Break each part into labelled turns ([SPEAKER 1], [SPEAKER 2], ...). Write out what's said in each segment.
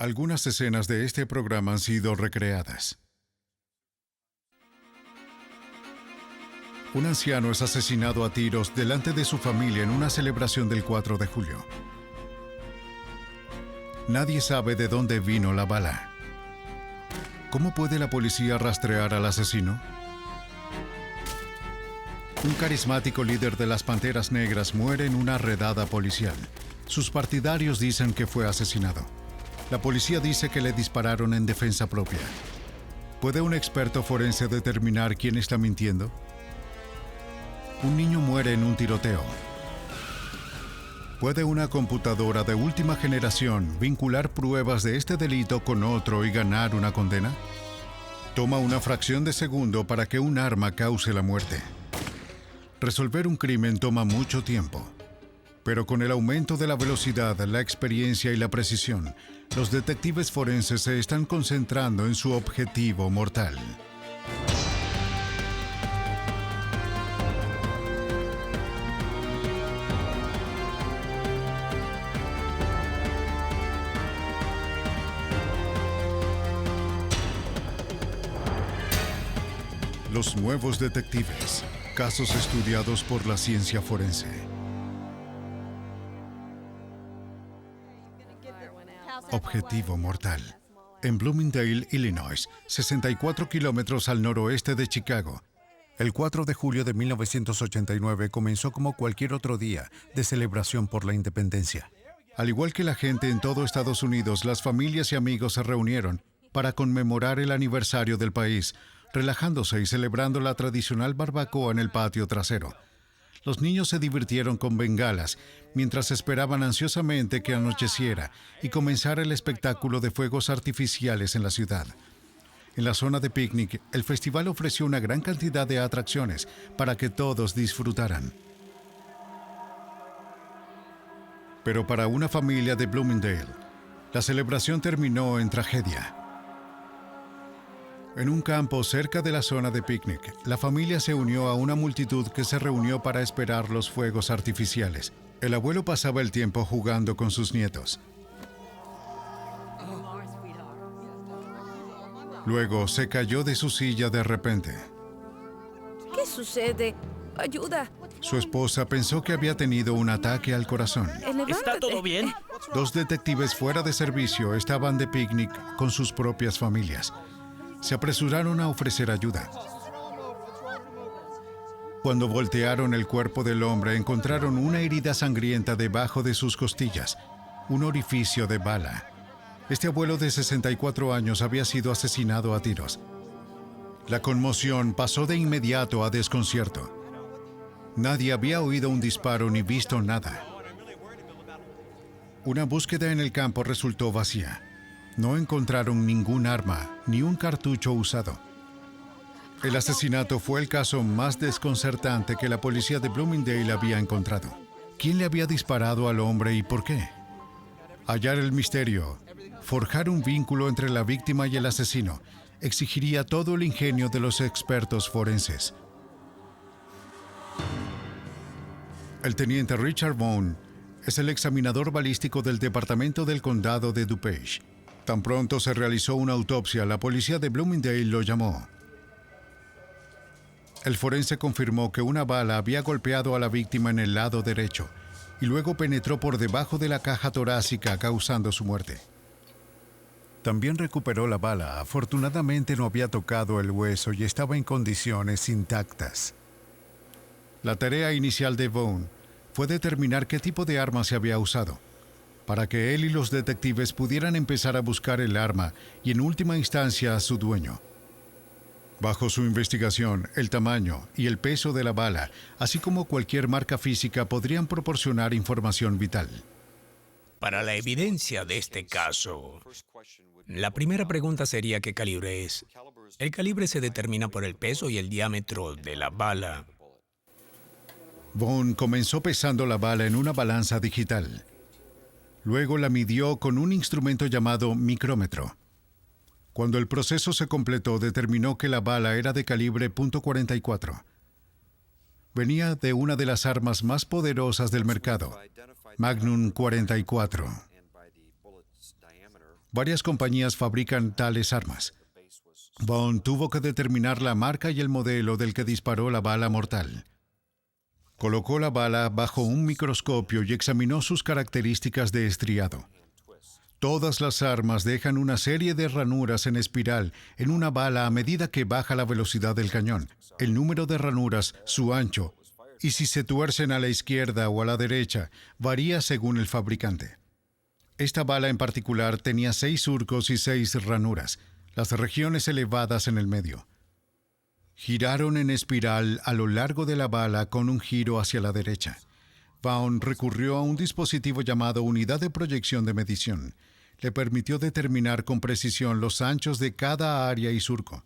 [SPEAKER 1] Algunas escenas de este programa han sido recreadas. Un anciano es asesinado a tiros delante de su familia en una celebración del 4 de julio. Nadie sabe de dónde vino la bala. ¿Cómo puede la policía rastrear al asesino? Un carismático líder de las Panteras Negras muere en una redada policial. Sus partidarios dicen que fue asesinado. La policía dice que le dispararon en defensa propia. ¿Puede un experto forense determinar quién está mintiendo? Un niño muere en un tiroteo. ¿Puede una computadora de última generación vincular pruebas de este delito con otro y ganar una condena? Toma una fracción de segundo para que un arma cause la muerte. Resolver un crimen toma mucho tiempo. Pero con el aumento de la velocidad, la experiencia y la precisión, los detectives forenses se están concentrando en su objetivo mortal. Los nuevos detectives, casos estudiados por la ciencia forense. Objetivo mortal. En Bloomingdale, Illinois, 64 kilómetros al noroeste de Chicago. El 4 de julio de 1989 comenzó como cualquier otro día de celebración por la independencia. Al igual que la gente en todo Estados Unidos, las familias y amigos se reunieron para conmemorar el aniversario del país, relajándose y celebrando la tradicional barbacoa en el patio trasero. Los niños se divirtieron con bengalas, mientras esperaban ansiosamente que anocheciera y comenzara el espectáculo de fuegos artificiales en la ciudad. En la zona de picnic, el festival ofreció una gran cantidad de atracciones para que todos disfrutaran. Pero para una familia de Bloomingdale, la celebración terminó en tragedia. En un campo cerca de la zona de picnic, la familia se unió a una multitud que se reunió para esperar los fuegos artificiales. El abuelo pasaba el tiempo jugando con sus nietos. Luego se cayó de su silla de repente.
[SPEAKER 2] ¿Qué sucede? ¡Ayuda!
[SPEAKER 1] Su esposa pensó que había tenido un ataque al corazón.
[SPEAKER 3] ¿Está todo bien?
[SPEAKER 1] Dos detectives fuera de servicio estaban de picnic con sus propias familias. Se apresuraron a ofrecer ayuda. Cuando voltearon el cuerpo del hombre, encontraron una herida sangrienta debajo de sus costillas, un orificio de bala. Este abuelo de 64 años había sido asesinado a tiros. La conmoción pasó de inmediato a desconcierto. Nadie había oído un disparo ni visto nada. Una búsqueda en el campo resultó vacía. No encontraron ningún arma, ni un cartucho usado. El asesinato fue el caso más desconcertante que la policía de Bloomingdale había encontrado. ¿Quién le había disparado al hombre y por qué? Hallar el misterio, forjar un vínculo entre la víctima y el asesino, exigiría todo el ingenio de los expertos forenses. El teniente Richard Vaughn es el examinador balístico del Departamento del Condado de DuPage. Tan pronto se realizó una autopsia, la policía de Bloomingdale lo llamó. El forense confirmó que una bala había golpeado a la víctima en el lado derecho y luego penetró por debajo de la caja torácica, causando su muerte. También recuperó la bala. Afortunadamente no había tocado el hueso y estaba en condiciones intactas. La tarea inicial de Vaughn fue determinar qué tipo de arma se había usado, para que él y los detectives pudieran empezar a buscar el arma y en última instancia a su dueño. Bajo su investigación, el tamaño y el peso de la bala, así como cualquier marca física, podrían proporcionar información vital.
[SPEAKER 3] Para la evidencia de este caso, la primera pregunta sería ¿qué calibre es? El calibre se determina por el peso y el diámetro de la bala.
[SPEAKER 1] Vaughn comenzó pesando la bala en una balanza digital. Luego la midió con un instrumento llamado micrómetro. Cuando el proceso se completó, determinó que la bala era de calibre .44. Venía de una de las armas más poderosas del mercado, Magnum 44. Varias compañías fabrican tales armas. Vaughn tuvo que determinar la marca y el modelo del que disparó la bala mortal. Colocó la bala bajo un microscopio y examinó sus características de estriado. Todas las armas dejan una serie de ranuras en espiral en una bala a medida que baja la velocidad del cañón, el número de ranuras, su ancho, y si se tuercen a la izquierda o a la derecha, varía según el fabricante. Esta bala en particular tenía 6 surcos y 6 ranuras, las regiones elevadas en el medio. Giraron en espiral a lo largo de la bala con un giro hacia la derecha. Vaughn recurrió a un dispositivo llamado unidad de proyección de medición. Le permitió determinar con precisión los anchos de cada área y surco.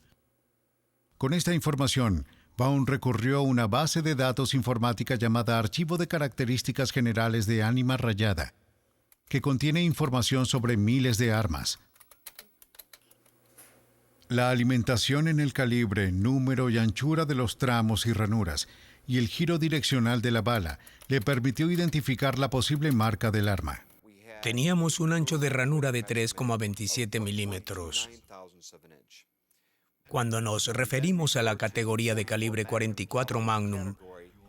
[SPEAKER 1] Con esta información, Vaughn recurrió a una base de datos informática llamada Archivo de Características Generales de Ánima Rayada, que contiene información sobre miles de armas. La alimentación en el calibre, número y anchura de los tramos y ranuras, y el giro direccional de la bala le permitió identificar la posible marca del arma.
[SPEAKER 3] Teníamos un ancho de ranura de 3,27 milímetros. Cuando nos referimos a la categoría de calibre 44 Magnum,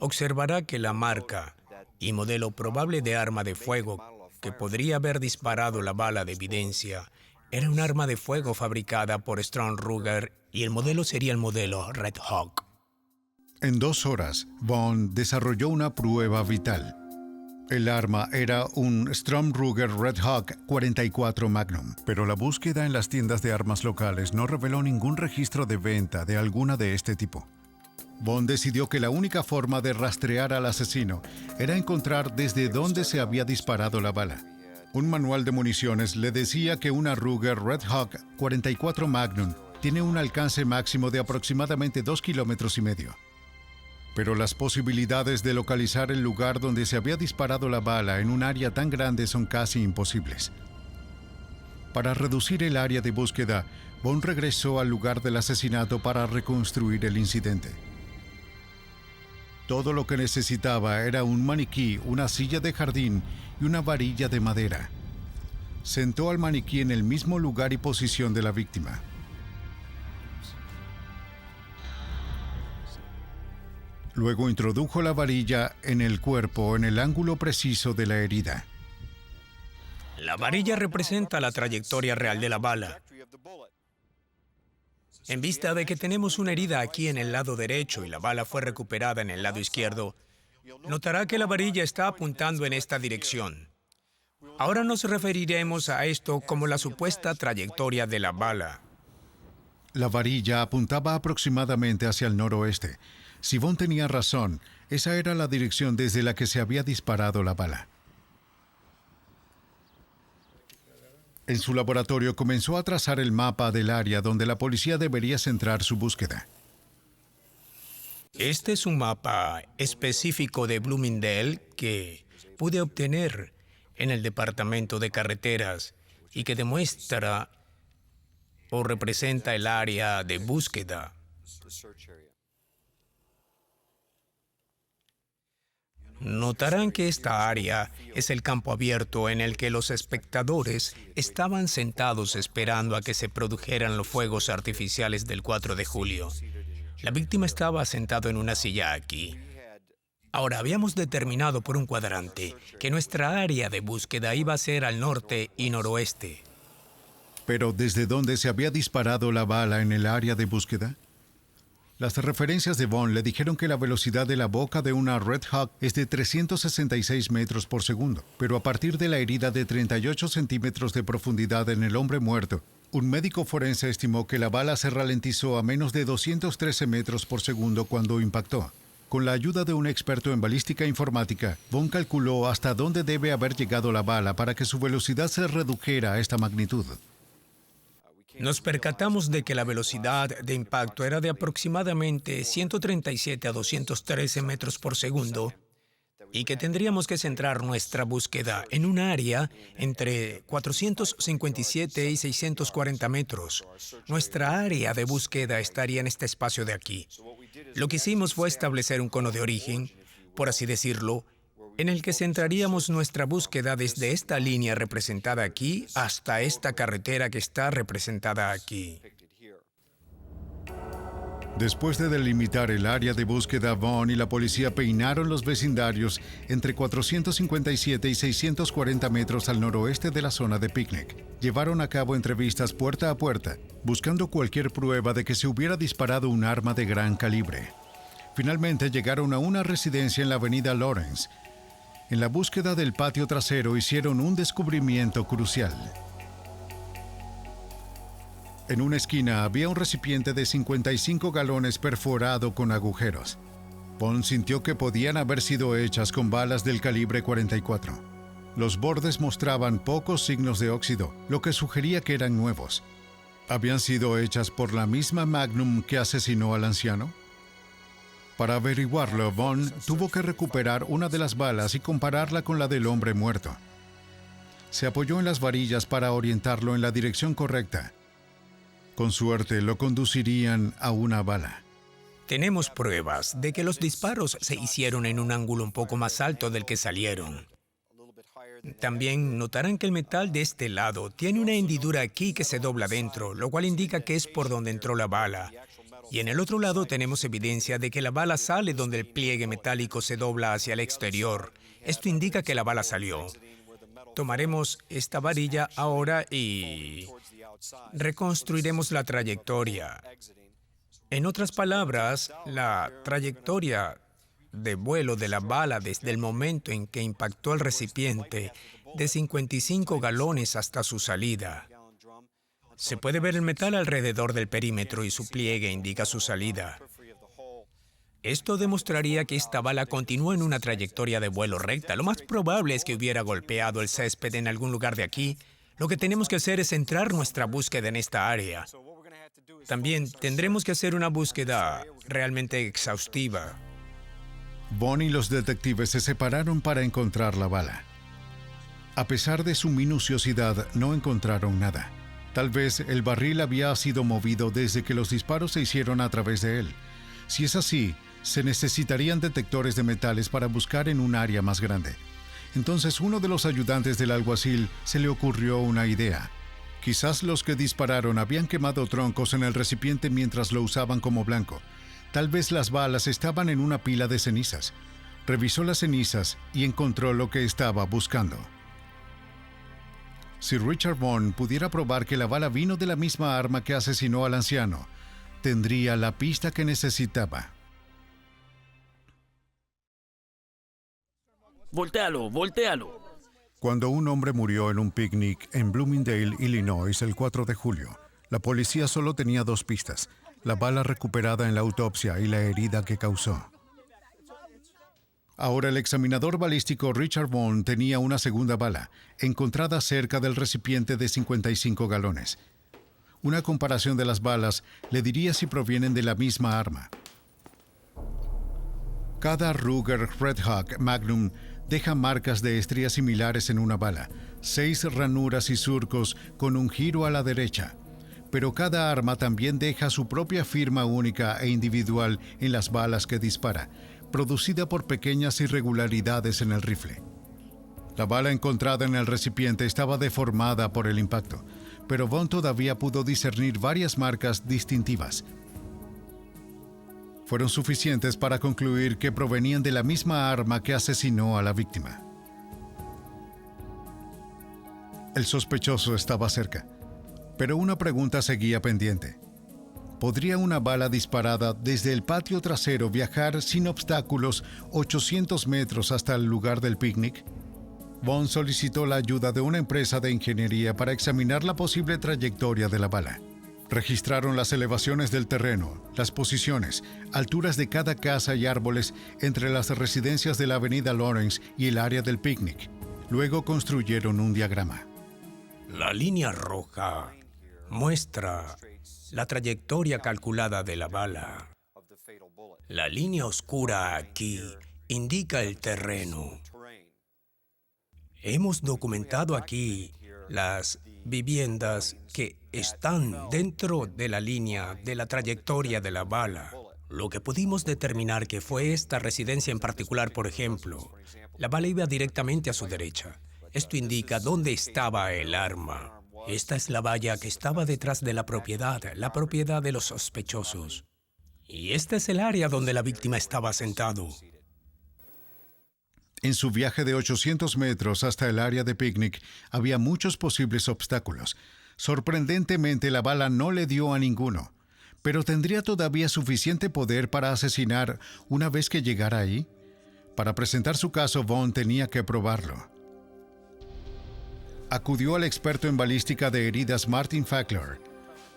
[SPEAKER 3] observará que la marca y modelo probable de arma de fuego que podría haber disparado la bala de evidencia era un arma de fuego fabricada por Strong Ruger y el modelo sería el modelo Red Hawk.
[SPEAKER 1] En 2 horas, Vaughn desarrolló una prueba vital. El arma era un Strong Ruger Red Hawk 44 Magnum, pero la búsqueda en las tiendas de armas locales no reveló ningún registro de venta de alguna de este tipo. Vaughn decidió que la única forma de rastrear al asesino era encontrar desde dónde se había disparado la bala. Un manual de municiones le decía que una Ruger Red Hawk 44 Magnum tiene un alcance máximo de aproximadamente 2,5 kilómetros. Pero las posibilidades de localizar el lugar donde se había disparado la bala en un área tan grande son casi imposibles. Para reducir el área de búsqueda, Vaughn regresó al lugar del asesinato para reconstruir el incidente. Todo lo que necesitaba era un maniquí, una silla de jardín y una varilla de madera. Sentó al maniquí en el mismo lugar y posición de la víctima. Luego introdujo la varilla en el cuerpo en el ángulo preciso de la herida.
[SPEAKER 3] La varilla representa la trayectoria real de la bala. En vista de que tenemos una herida aquí en el lado derecho y la bala fue recuperada en el lado izquierdo, notará que la varilla está apuntando en esta dirección. Ahora nos referiremos a esto como la supuesta trayectoria de la bala.
[SPEAKER 1] La varilla apuntaba aproximadamente hacia el noroeste. Si Vaughn tenía razón, esa era la dirección desde la que se había disparado la bala. En su laboratorio comenzó a trazar el mapa del área donde la policía debería centrar su búsqueda.
[SPEAKER 3] Este es un mapa específico de Bloomingdale que pude obtener en el Departamento de Carreteras y que demuestra o representa el área de búsqueda. Notarán que esta área es el campo abierto en el que los espectadores estaban sentados esperando a que se produjeran los fuegos artificiales del 4 de julio. La víctima estaba sentado en una silla aquí. Ahora, habíamos determinado por un cuadrante que nuestra área de búsqueda iba a ser al norte y noroeste.
[SPEAKER 1] ¿Pero desde dónde se había disparado la bala en el área de búsqueda? Las referencias de Vaughn le dijeron que la velocidad de la boca de una Red Hawk es de 366 metros por segundo, pero a partir de la herida de 38 centímetros de profundidad en el hombre muerto, un médico forense estimó que la bala se ralentizó a menos de 213 metros por segundo cuando impactó. Con la ayuda de un experto en balística informática, Vaughn calculó hasta dónde debe haber llegado la bala para que su velocidad se redujera a esta magnitud.
[SPEAKER 3] Nos percatamos de que la velocidad de impacto era de aproximadamente 137 a 213 metros por segundo y que tendríamos que centrar nuestra búsqueda en un área entre 457 y 640 metros. Nuestra área de búsqueda estaría en este espacio de aquí. Lo que hicimos fue establecer un cono de origen, por así decirlo, en el que centraríamos nuestra búsqueda desde esta línea representada aquí hasta esta carretera que está representada aquí.
[SPEAKER 1] Después de delimitar el área de búsqueda, Vaughn y la policía peinaron los vecindarios entre 457 y 640 metros al noroeste de la zona de picnic. Llevaron a cabo entrevistas puerta a puerta, buscando cualquier prueba de que se hubiera disparado un arma de gran calibre. Finalmente llegaron a una residencia en la avenida Lawrence. En la búsqueda del patio trasero hicieron un descubrimiento crucial. En una esquina había un recipiente de 55 galones perforado con agujeros. Vaughn sintió que podían haber sido hechas con balas del calibre 44. Los bordes mostraban pocos signos de óxido, lo que sugería que eran nuevos. ¿Habían sido hechas por la misma Magnum que asesinó al anciano? Para averiguarlo, Vaughn tuvo que recuperar una de las balas y compararla con la del hombre muerto. Se apoyó en las varillas para orientarlo en la dirección correcta. Con suerte, lo conducirían a una bala.
[SPEAKER 3] Tenemos pruebas de que los disparos se hicieron en un ángulo un poco más alto del que salieron. También notarán que el metal de este lado tiene una hendidura aquí que se dobla dentro, lo cual indica que es por donde entró la bala. Y en el otro lado tenemos evidencia de que la bala sale donde el pliegue metálico se dobla hacia el exterior. Esto indica que la bala salió. Tomaremos esta varilla ahora y reconstruiremos la trayectoria. En otras palabras, la trayectoria de vuelo de la bala desde el momento en que impactó el recipiente de 55 galones hasta su salida. Se puede ver el metal alrededor del perímetro y su pliegue indica su salida. Esto demostraría que esta bala continuó en una trayectoria de vuelo recta. Lo más probable es que hubiera golpeado el césped en algún lugar de aquí. Lo que tenemos que hacer es centrar nuestra búsqueda en esta área. También tendremos que hacer una búsqueda realmente exhaustiva.
[SPEAKER 1] Vaughn y los detectives se separaron para encontrar la bala. A pesar de su minuciosidad, no encontraron nada. Tal vez el barril había sido movido desde que los disparos se hicieron a través de él. Si es así, se necesitarían detectores de metales para buscar en un área más grande. Entonces, uno de los ayudantes del alguacil se le ocurrió una idea. Quizás los que dispararon habían quemado troncos en el recipiente mientras lo usaban como blanco. Tal vez las balas estaban en una pila de cenizas. Revisó las cenizas y encontró lo que estaba buscando. Si Richard Vaughn pudiera probar que la bala vino de la misma arma que asesinó al anciano, tendría la pista que necesitaba.
[SPEAKER 4] Voltéalo, voltéalo.
[SPEAKER 1] Cuando un hombre murió en un picnic en Bloomingdale, Illinois, el 4 de julio, la policía solo tenía dos pistas: la bala recuperada en la autopsia y la herida que causó. Ahora el examinador balístico Richard Vaughn tenía una segunda bala, encontrada cerca del recipiente de 55 galones. Una comparación de las balas le diría si provienen de la misma arma. Cada Ruger Red Hawk Magnum deja marcas de estrías similares en una bala, 6 ranuras y surcos con un giro a la derecha. Pero cada arma también deja su propia firma única e individual en las balas que dispara, producida por pequeñas irregularidades en el rifle. La bala encontrada en el recipiente estaba deformada por el impacto, pero Vaughn todavía pudo discernir varias marcas distintivas. Fueron suficientes para concluir que provenían de la misma arma que asesinó a la víctima. El sospechoso estaba cerca, pero una pregunta seguía pendiente. ¿Podría una bala disparada desde el patio trasero viajar sin obstáculos 800 metros hasta el lugar del picnic? Vaughn solicitó la ayuda de una empresa de ingeniería para examinar la posible trayectoria de la bala. Registraron las elevaciones del terreno, las posiciones, alturas de cada casa y árboles entre las residencias de la avenida Lawrence y el área del picnic. Luego construyeron un diagrama.
[SPEAKER 3] La línea roja muestra la trayectoria calculada de la bala. La línea oscura aquí indica el terreno. Hemos documentado aquí las viviendas que están dentro de la línea de la trayectoria de la bala. Lo que pudimos determinar que fue esta residencia en particular, por ejemplo, la bala iba directamente a su derecha. Esto indica dónde estaba el arma. Esta es la valla que estaba detrás de la propiedad de los sospechosos. Y este es el área donde la víctima estaba sentado.
[SPEAKER 1] En su viaje de 800 metros hasta el área de picnic, había muchos posibles obstáculos. Sorprendentemente, la bala no le dio a ninguno. ¿Pero tendría todavía suficiente poder para asesinar una vez que llegara ahí? Para presentar su caso, Vaughn tenía que probarlo. Acudió al experto en balística de heridas Martin Fackler,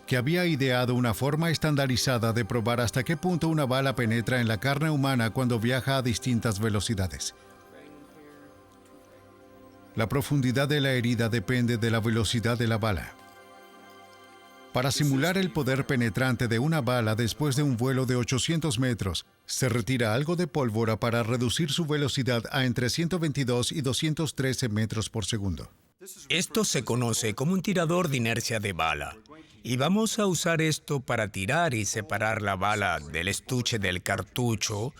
[SPEAKER 1] que había ideado una forma estandarizada de probar hasta qué punto una bala penetra en la carne humana cuando viaja a distintas velocidades. La profundidad de la herida depende de la velocidad de la bala. Para simular el poder penetrante de una bala después de un vuelo de 800 metros, se retira algo de pólvora para reducir su velocidad a entre 122 y 213 metros por segundo.
[SPEAKER 3] Esto se conoce como un tirador de inercia de bala. Y vamos a usar esto para tirar y separar la bala del estuche del cartucho,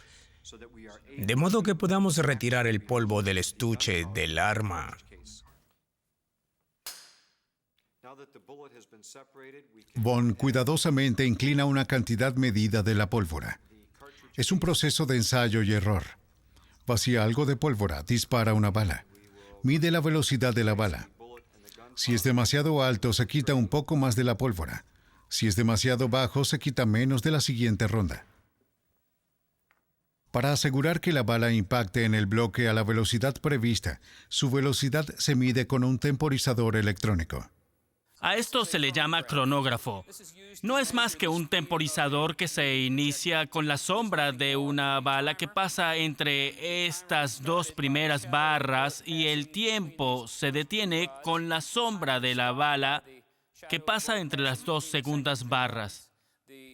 [SPEAKER 3] de modo que podamos retirar el polvo del estuche del arma.
[SPEAKER 1] Vaughn cuidadosamente inclina una cantidad medida de la pólvora. Es un proceso de ensayo y error. Vacía algo de pólvora, dispara una bala. Mide la velocidad de la bala. Si es demasiado alto, se quita un poco más de la pólvora. Si es demasiado bajo, se quita menos de la siguiente ronda. Para asegurar que la bala impacte en el bloque a la velocidad prevista, su velocidad se mide con un temporizador electrónico.
[SPEAKER 4] A esto se le llama cronógrafo. No es más que un temporizador que se inicia con la sombra de una bala que pasa entre estas dos primeras barras y el tiempo se detiene con la sombra de la bala que pasa entre las dos segundas barras.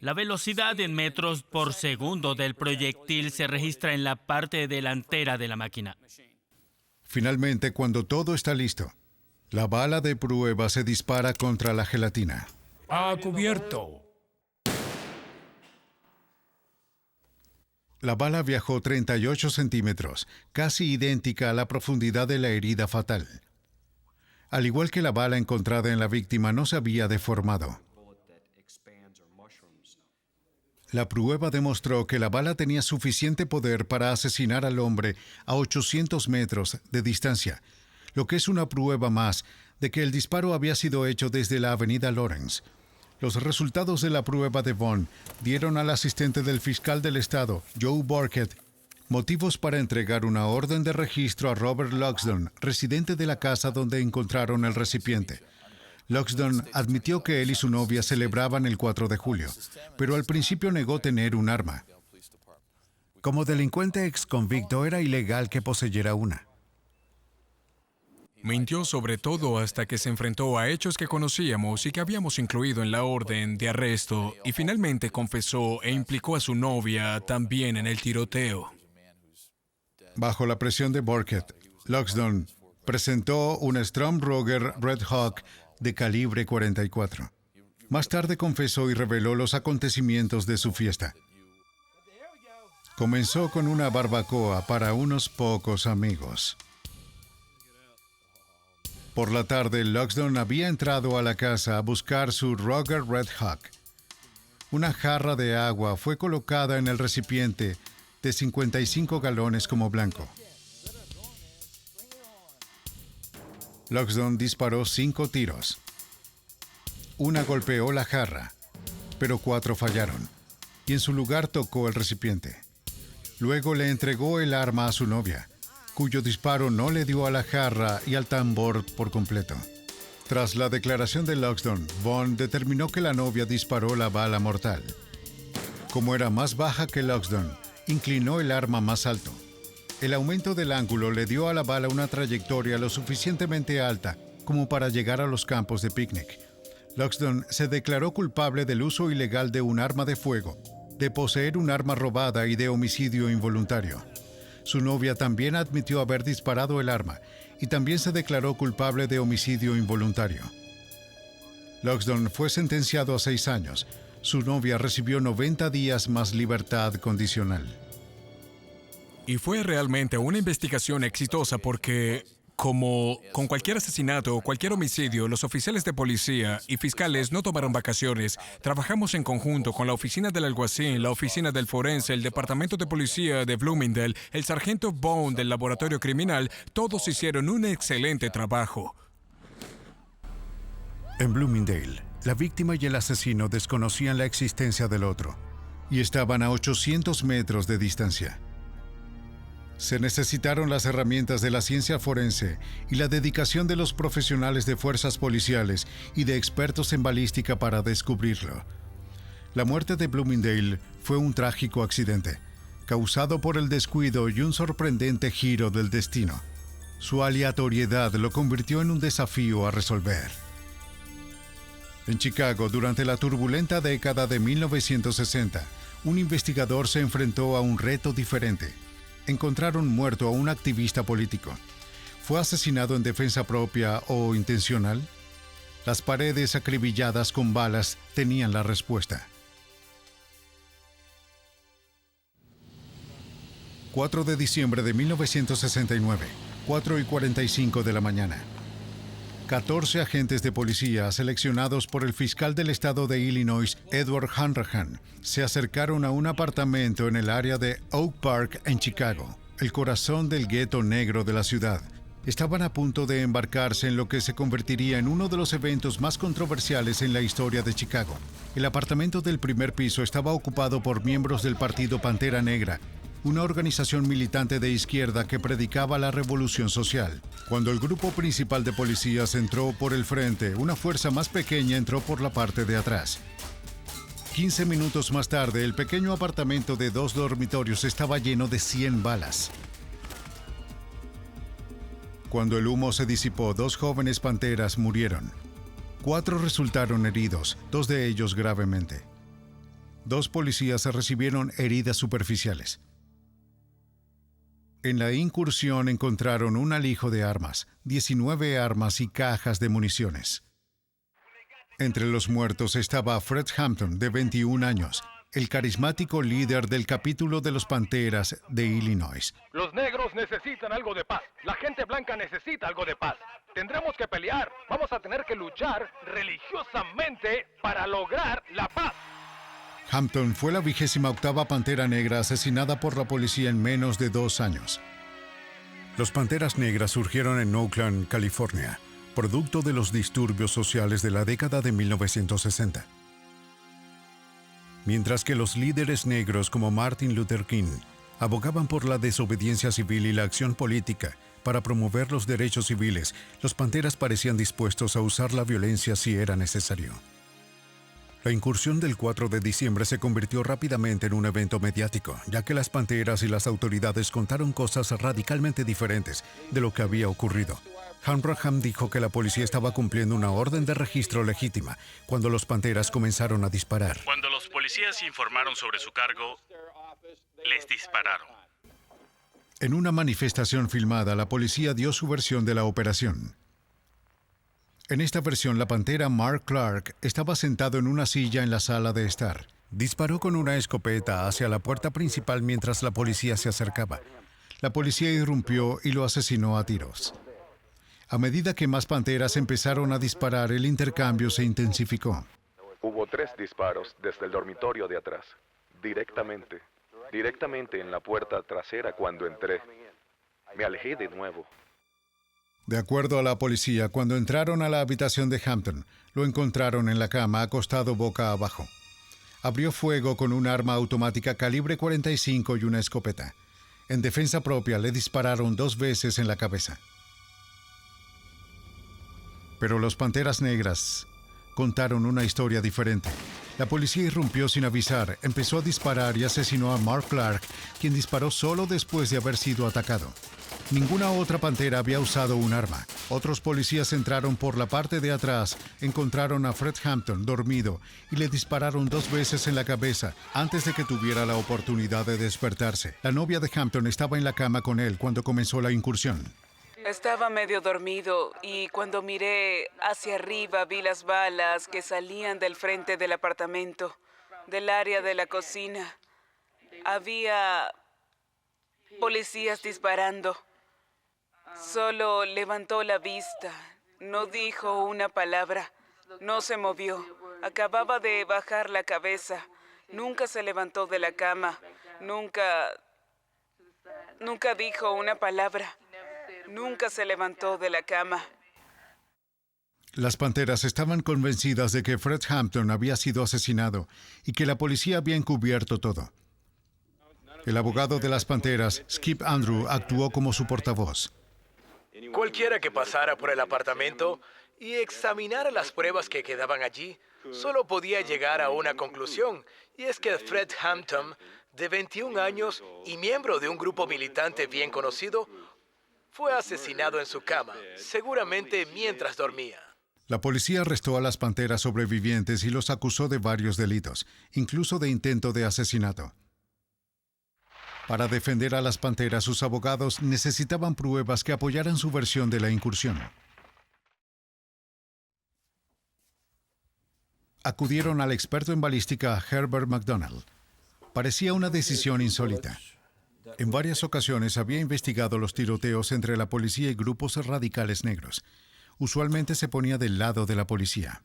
[SPEAKER 4] La velocidad en metros por segundo del proyectil se registra en la parte delantera de la máquina.
[SPEAKER 1] Finalmente, cuando todo está listo, la bala de prueba se dispara contra la gelatina.
[SPEAKER 3] ¡A cubierto!
[SPEAKER 1] La bala viajó 38 centímetros, casi idéntica a la profundidad de la herida fatal. Al igual que la bala encontrada en la víctima, no se había deformado. La prueba demostró que la bala tenía suficiente poder para asesinar al hombre a 800 metros de distancia, lo que es una prueba más de que el disparo había sido hecho desde la avenida Lawrence. Los resultados de la prueba de Vaughn dieron al asistente del fiscal del estado, Joe Burkett, motivos para entregar una orden de registro a Robert Loxton, residente de la casa donde encontraron el recipiente. Loxton admitió que él y su novia celebraban el 4 de julio, pero al principio negó tener un arma. Como delincuente exconvicto, era ilegal que poseyera una.
[SPEAKER 5] Mintió sobre todo hasta que se enfrentó a hechos que conocíamos y que habíamos incluido en la orden de arresto, y finalmente confesó e implicó a su novia también en el tiroteo.
[SPEAKER 1] Bajo la presión de Burkett, Loxton presentó un Strom Ruger Red Hawk de calibre 44. Más tarde confesó y reveló los acontecimientos de su fiesta. Comenzó con una barbacoa para unos pocos amigos. Por la tarde, Loxton había entrado a la casa a buscar su Ruger Red Hawk. Una jarra de agua fue colocada en el recipiente de 55 galones como blanco. Loxton disparó 5 tiros. Una golpeó la jarra, pero 4 fallaron, y en su lugar tocó el recipiente. Luego le entregó el arma a su novia, cuyo disparo no le dio a la jarra y al tambor por completo. Tras la declaración de Loxton, Vaughn determinó que la novia disparó la bala mortal. Como era más baja que Loxton, inclinó el arma más alto. El aumento del ángulo le dio a la bala una trayectoria lo suficientemente alta como para llegar a los campos de picnic. Loxton se declaró culpable del uso ilegal de un arma de fuego, de poseer un arma robada y de homicidio involuntario. Su novia también admitió haber disparado el arma y también se declaró culpable de homicidio involuntario. Loxton fue sentenciado a 6 años. Su novia recibió 90 días más libertad condicional.
[SPEAKER 5] Y fue realmente una investigación exitosa porque, como con cualquier asesinato o cualquier homicidio, los oficiales de policía y fiscales no tomaron vacaciones. Trabajamos en conjunto con la oficina del alguacil, la oficina del forense, el departamento de policía de Bloomingdale, el sargento Bone del laboratorio criminal. Todos hicieron un excelente trabajo.
[SPEAKER 1] En Bloomingdale, la víctima y el asesino desconocían la existencia del otro y estaban a 800 metros de distancia. Se necesitaron las herramientas de la ciencia forense y la dedicación de los profesionales de fuerzas policiales y de expertos en balística para descubrirlo. La muerte de Bloomingdale fue un trágico accidente, causado por el descuido y un sorprendente giro del destino. Su aleatoriedad lo convirtió en un desafío a resolver. En Chicago, durante la turbulenta década de 1960, un investigador se enfrentó a un reto diferente. Encontraron muerto a un activista político. ¿Fue asesinado en defensa propia o intencional? Las paredes acribilladas con balas tenían la respuesta. 4 de diciembre de 1969, 4:45 de la mañana. 14 agentes de policía seleccionados por el fiscal del estado de Illinois, Edward Hanrahan, se acercaron a un apartamento en el área de Oak Park en Chicago, el corazón del gueto negro de la ciudad. Estaban a punto de embarcarse en lo que se convertiría en uno de los eventos más controversiales en la historia de Chicago. El apartamento del primer piso estaba ocupado por miembros del partido Pantera Negra, una organización militante de izquierda que predicaba la revolución social. Cuando el grupo principal de policías entró por el frente, una fuerza más pequeña entró por la parte de atrás. 15 minutos más tarde, el pequeño apartamento de 2 dormitorios estaba lleno de 100 balas. Cuando el humo se disipó, 2 jóvenes panteras murieron. 4 resultaron heridos, 2 de ellos gravemente. 2 policías recibieron heridas superficiales. En la incursión encontraron un alijo de armas, 19 armas y cajas de municiones. Entre los muertos estaba Fred Hampton, de 21 años, el carismático líder del capítulo de los Panteras de Illinois.
[SPEAKER 6] Los negros necesitan algo de paz. La gente blanca necesita algo de paz. Tendremos que pelear. Vamos a tener que luchar religiosamente para lograr la paz.
[SPEAKER 1] Hampton fue la 28ª Pantera Negra asesinada por la policía en menos de 2 años. Los Panteras Negras surgieron en Oakland, California, producto de los disturbios sociales de la década de 1960. Mientras que los líderes negros como Martin Luther King abogaban por la desobediencia civil y la acción política para promover los derechos civiles, los Panteras parecían dispuestos a usar la violencia si era necesario. La incursión del 4 de diciembre se convirtió rápidamente en un evento mediático, ya que las Panteras y las autoridades contaron cosas radicalmente diferentes de lo que había ocurrido. Hanrahan dijo que la policía estaba cumpliendo una orden de registro legítima cuando los Panteras comenzaron a disparar.
[SPEAKER 7] Cuando los policías informaron sobre su cargo, les dispararon.
[SPEAKER 1] En una manifestación filmada, la policía dio su versión de la operación. En esta versión, la pantera Mark Clark estaba sentado en una silla en la sala de estar. Disparó con una escopeta hacia la puerta principal mientras la policía se acercaba. La policía irrumpió y lo asesinó a tiros. A medida que más panteras empezaron a disparar, el intercambio se intensificó.
[SPEAKER 8] Hubo 3 disparos desde el dormitorio de atrás, directamente en la puerta trasera cuando entré. Me alejé de nuevo.
[SPEAKER 1] De acuerdo a la policía, cuando entraron a la habitación de Hampton, lo encontraron en la cama, acostado boca abajo. Abrió fuego con un arma automática calibre 45 y una escopeta. En defensa propia, le dispararon 2 veces en la cabeza. Pero los Panteras Negras contaron una historia diferente. La policía irrumpió sin avisar, empezó a disparar y asesinó a Mark Clark, quien disparó solo después de haber sido atacado. Ninguna otra pantera había usado un arma. Otros policías entraron por la parte de atrás, encontraron a Fred Hampton dormido y le dispararon 2 veces en la cabeza antes de que tuviera la oportunidad de despertarse. La novia de Hampton estaba en la cama con él cuando comenzó la incursión.
[SPEAKER 9] Estaba medio dormido y cuando miré hacia arriba vi las balas que salían del frente del apartamento. del área de la cocina. Había policías disparando. Solo levantó la vista. No dijo una palabra. No se movió. Acababa de bajar la cabeza. Nunca se levantó de la cama. Nunca dijo una palabra. Nunca se levantó de la cama.
[SPEAKER 1] Las Panteras estaban convencidas de que Fred Hampton había sido asesinado y que la policía había encubierto todo. El abogado de las Panteras, Skip Andrew, actuó como su portavoz.
[SPEAKER 10] Cualquiera que pasara por el apartamento y examinara las pruebas que quedaban allí, solo podía llegar a una conclusión, y es que Fred Hampton, de 21 años y miembro de un grupo militante bien conocido, fue asesinado en su cama, seguramente mientras dormía.
[SPEAKER 1] La policía arrestó a las Panteras sobrevivientes y los acusó de varios delitos, incluso de intento de asesinato. Para defender a las Panteras, sus abogados necesitaban pruebas que apoyaran su versión de la incursión. Acudieron al experto en balística Herbert McDonald. Parecía una decisión insólita. En varias ocasiones había investigado los tiroteos entre la policía y grupos radicales negros. Usualmente se ponía del lado de la policía.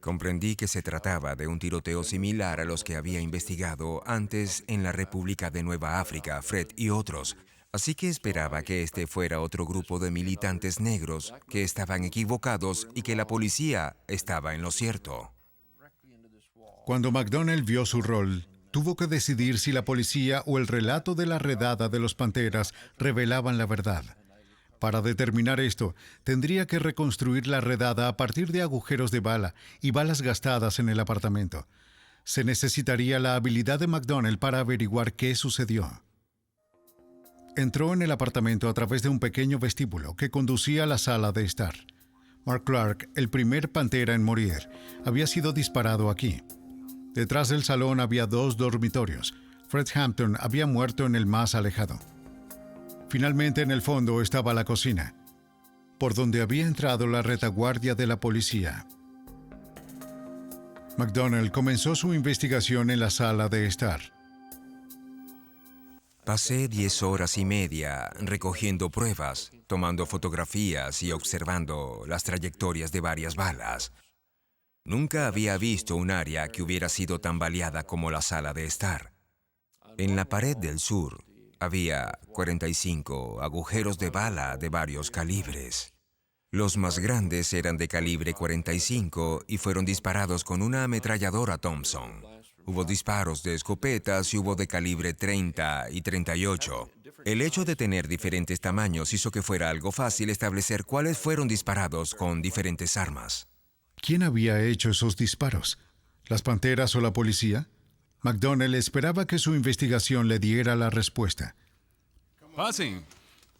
[SPEAKER 11] Comprendí que se trataba de un tiroteo similar a los que había investigado antes en la República de Nueva África, Fred y otros, así que esperaba que este fuera otro grupo de militantes negros que estaban equivocados y que la policía estaba en lo cierto.
[SPEAKER 1] Cuando McDonald vio su rol, tuvo que decidir si la policía o el relato de la redada de los Panteras revelaban la verdad. Para determinar esto, tendría que reconstruir la redada a partir de agujeros de bala y balas gastadas en el apartamento. Se necesitaría la habilidad de McDonald para averiguar qué sucedió. Entró en el apartamento a través de un pequeño vestíbulo que conducía a la sala de estar. Mark Clark, el primer Pantera en morir, había sido disparado aquí. Detrás del salón había 2 dormitorios. Fred Hampton había muerto en el más alejado. Finalmente, en el fondo estaba la cocina, por donde había entrado la retaguardia de la policía. McDonald comenzó su investigación en la sala de estar.
[SPEAKER 11] Pasé 10 horas y media recogiendo pruebas, tomando fotografías y observando las trayectorias de varias balas. Nunca había visto un área que hubiera sido tan baleada como la sala de estar. En la pared del sur había 45 agujeros de bala de varios calibres. Los más grandes eran de calibre 45 y fueron disparados con una ametralladora Thompson. Hubo disparos de escopetas y hubo de calibre 30 y 38. El hecho de tener diferentes tamaños hizo que fuera algo fácil establecer cuáles fueron disparados con diferentes armas.
[SPEAKER 1] ¿Quién había hecho esos disparos? ¿Las Panteras o la policía? McDonald esperaba que su investigación le diera la respuesta.
[SPEAKER 5] Pasen.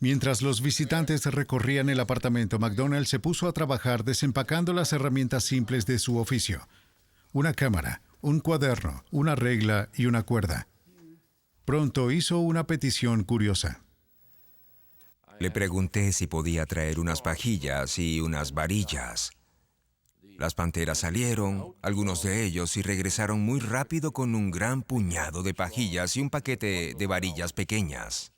[SPEAKER 1] Mientras los visitantes recorrían el apartamento, McDonald se puso a trabajar desempacando las herramientas simples de su oficio. Una cámara, un cuaderno, una regla y una cuerda. Pronto hizo una petición curiosa.
[SPEAKER 11] Le pregunté si podía traer unas pajillas y unas varillas. Las Panteras salieron, algunos de ellos, y regresaron muy rápido con un gran puñado de pajillas y un paquete de varillas pequeñas.